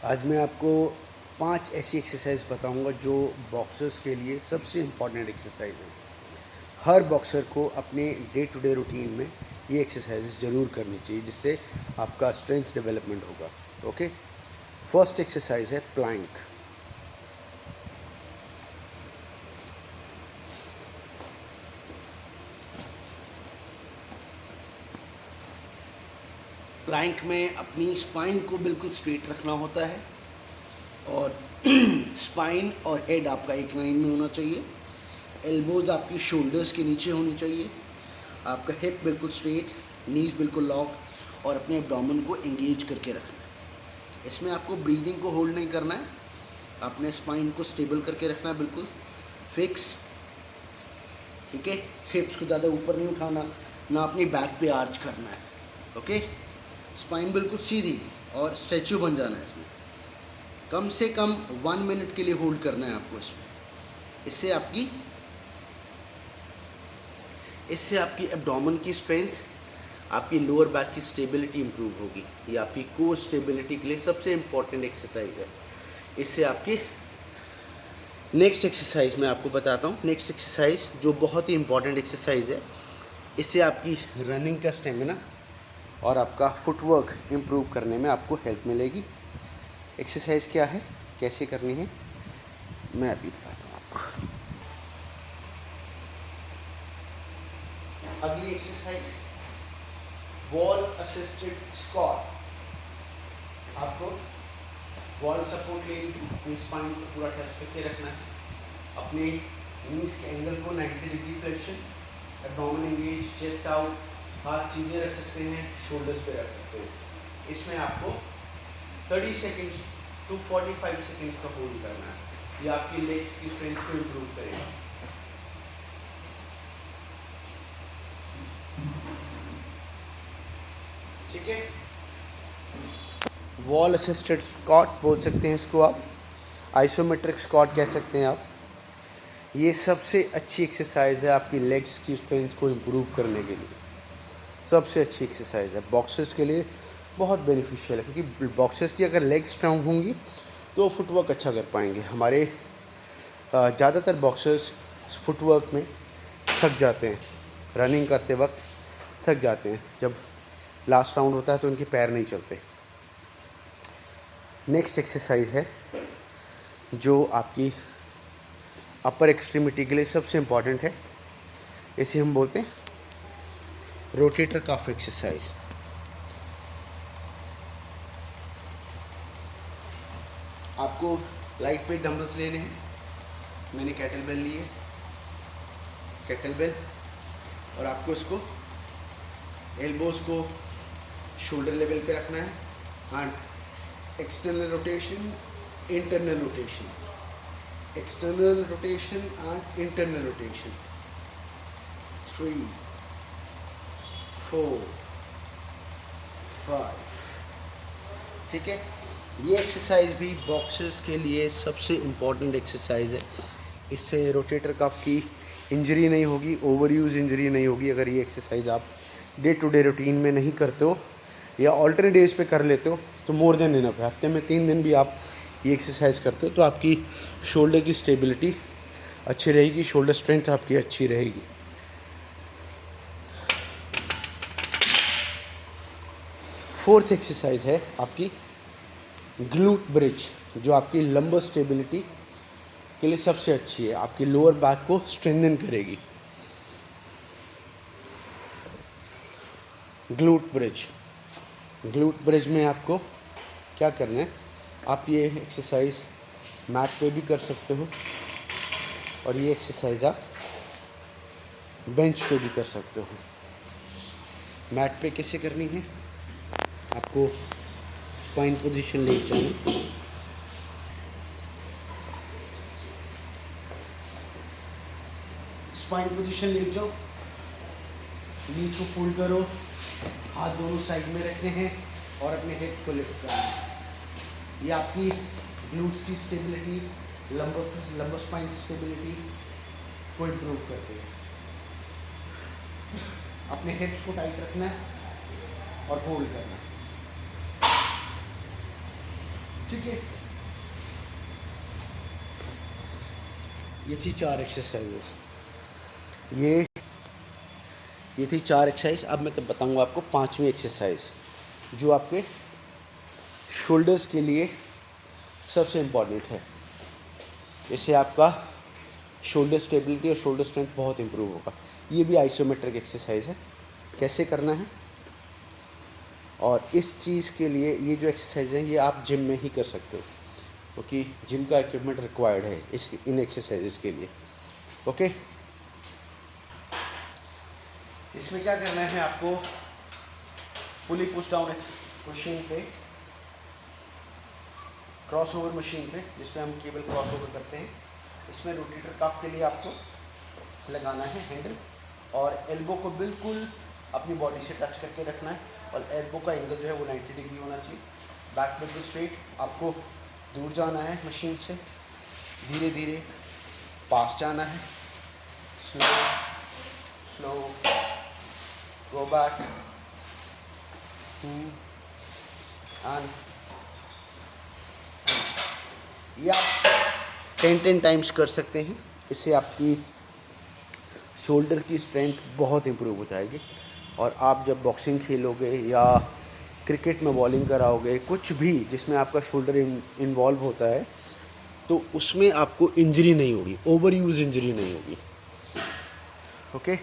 आज मैं आपको 5 ऐसी एक्सरसाइज बताऊंगा जो बॉक्सर्स के लिए सबसे इम्पॉर्टेंट एक्सरसाइज है। हर बॉक्सर को अपने डे टू डे रूटीन में ये एक्सरसाइजेस ज़रूर करनी चाहिए, जिससे आपका स्ट्रेंथ डेवलपमेंट होगा। ओके, फर्स्ट एक्सरसाइज है प्लैंक। प्लैंक में अपनी स्पाइन को बिल्कुल स्ट्रेट रखना होता है और स्पाइन और हेड आपका एक लाइन में होना चाहिए। एल्बोज आपकी शोल्डर्स के नीचे होनी चाहिए। आपका हिप बिल्कुल स्ट्रेट, नीज बिल्कुल लॉक और अपने एब्डोमेन को एंगेज करके रखना है। इसमें आपको ब्रीदिंग को होल्ड नहीं करना है, अपने स्पाइन को स्टेबल करके रखना है, बिल्कुल फिक्स। ठीक है, हिप्स को ज़्यादा ऊपर नहीं उठाना, ना अपनी बैक पे आर्च करना है। ओके, स्पाइन बिल्कुल सीधी और स्टैच्यू बन जाना है। इसमें कम से कम 1 मिनट के लिए होल्ड करना है आपको इसमें। इससे आपकी एब्डोमेन की स्ट्रेंथ, आपकी लोअर बैक की स्टेबिलिटी इंप्रूव होगी। ये आपकी कोर स्टेबिलिटी के लिए सबसे इम्पॉर्टेंट एक्सरसाइज है। इससे आपकी नेक्स्ट एक्सरसाइज मैं आपको बताता हूँ। नेक्स्ट एक्सरसाइज जो बहुत ही इम्पॉर्टेंट एक्सरसाइज है, इससे आपकी रनिंग का स्टेमिना और आपका फुटवर्क इम्प्रूव करने में आपको हेल्प मिलेगी। एक्सरसाइज क्या है, कैसे करनी है, मैं अभी बताता हूँ आपको। अगली एक्सरसाइज वॉल असिस्टेड स्क्वाट। आपको वॉल सपोर्ट लेनी, अपनी स्पाइन को पूरा टच करके रखना है। अपने नीज के एंगल को 90 degree flexion, abdomen engage, chest out, हाथ सीधे रख सकते हैं, शोल्डर्स पे रख सकते हैं। इसमें आपको 30 सेकेंड्स टू 45 सेकेंड्स का होल्ड करना है। ये आपकी लेग्स की स्ट्रेंथ को इम्प्रूव करेगा। ठीक है, वॉल असिस्टेड स्क्वाट बोल सकते हैं इसको आप, आइसोमेट्रिक स्क्वाट कह सकते हैं आप। ये सबसे अच्छी एक्सरसाइज है आपकी लेग्स की स्ट्रेंथ को इम्प्रूव करने के लिए। सबसे अच्छी एक्सरसाइज है, बॉक्सर्स के लिए बहुत बेनिफिशियल है, क्योंकि बॉक्सर्स की अगर लेग्स स्ट्रांग होंगी तो फुटवर्क अच्छा कर पाएंगे। हमारे ज़्यादातर बॉक्सर्स फुटवर्क में थक जाते हैं, रनिंग करते वक्त थक जाते हैं। जब लास्ट राउंड होता है तो उनके पैर नहीं चलते। नेक्स्ट एक्सरसाइज है जो आपकी अपर एक्सट्रीमिटी के लिए सबसे इम्पॉर्टेंट है। इसे हम बोलते हैं रोटेटर कफ एक्सरसाइज। आपको लाइट वेट डंबल्स लेने हैं। मैंने कैटल बेल ली है, कैटल बेल, और आपको इसको एल्बोज को शोल्डर लेवल पे रखना है। And external rotation, internal rotation, external rotation and internal rotation. 3 4 5। ठीक है, ये एक्सरसाइज भी बॉक्सर्स के लिए सबसे इम्पॉर्टेंट एक्सरसाइज है। इससे रोटेटर कफ की इंजरी नहीं होगी, ओवर यूज़ इंजरी नहीं होगी। अगर ये एक्सरसाइज आप डे टू डे रूटीन में नहीं करते हो या ऑल्टरनेट डेज पे कर लेते हो तो मोर देन इनफ है। हफ्ते में 3 दिन भी आप ये एक्सरसाइज करते हो तो आपकी शोल्डर की स्टेबिलिटी अच्छी रहेगी, शोल्डर स्ट्रेंथ आपकी अच्छी रहेगी। फोर्थ एक्सरसाइज है आपकी ग्लूट ब्रिज, जो आपकी लंबर स्टेबिलिटी के लिए सबसे अच्छी है, आपकी लोअर बैक को स्ट्रेंथन करेगी। ग्लूट ब्रिज, ग्लूट ब्रिज में आपको क्या करना है, आप ये एक्सरसाइज मैट पे भी कर सकते हो और ये एक्सरसाइज आप बेंच पे भी कर सकते हो। मैट पे कैसे करनी है, आपको स्पाइन पोजीशन ले जाना, स्पाइन पोजीशन ले जाओ, नीज को फोल्ड करो, हाथ दोनों साइड में रखने हैं और अपने हिप्स को लिफ्ट करना है। ये आपकी ग्लूट्स की स्टेबिलिटी, लंबर स्पाइन की स्टेबिलिटी को इम्प्रूव करते हैं। अपने हिप्स को टाइट रखना है और होल्ड करना है। ठीक है, ये थी 4 एक्सरसाइजेस। ये थी 4 एक्सरसाइज। अब मैं तब बताऊंगा आपको 5वीं एक्सरसाइज, जो आपके शोल्डर्स के लिए सबसे इम्पॉर्टेंट है। इससे आपका शोल्डर स्टेबिलिटी और शोल्डर स्ट्रेंथ बहुत इम्प्रूव होगा। ये भी आइसोमेट्रिक एक्सरसाइज है, कैसे करना है। और इस चीज़ के लिए ये जो एक्सरसाइज है ये आप जिम में ही कर सकते हो, क्योंकि जिम का इक्विपमेंट रिक्वायर्ड है इन एक्सरसाइजेस के लिए। ओके, इसमें क्या करना है आपको, पुली पुश डाउन मशीन पे, क्रॉस ओवर मशीन पे, जिसमें हम केबल क्रॉस ओवर करते हैं, इसमें रोटेटर कफ के लिए आपको लगाना है हैंडल, और एल्बो को बिल्कुल अपनी बॉडी से टच करके रखना है, और एल्बो का एंगल जो है वो 90 डिग्री होना चाहिए। बैक बिल्कुल स्ट्रेट, आपको दूर जाना है मशीन से, धीरे धीरे पास जाना है, slow slow, go back and ये आप 10 टाइम्स कर सकते हैं। इससे आपकी शोल्डर की स्ट्रेंथ बहुत इम्प्रूव हो जाएगी, और आप जब बॉक्सिंग खेलोगे या क्रिकेट में बॉलिंग कराओगे, कुछ भी जिसमें आपका शोल्डर इन्वॉल्व होता है, तो उसमें आपको इंजरी नहीं होगी, ओवर यूज़ इंजरी नहीं होगी। ओके।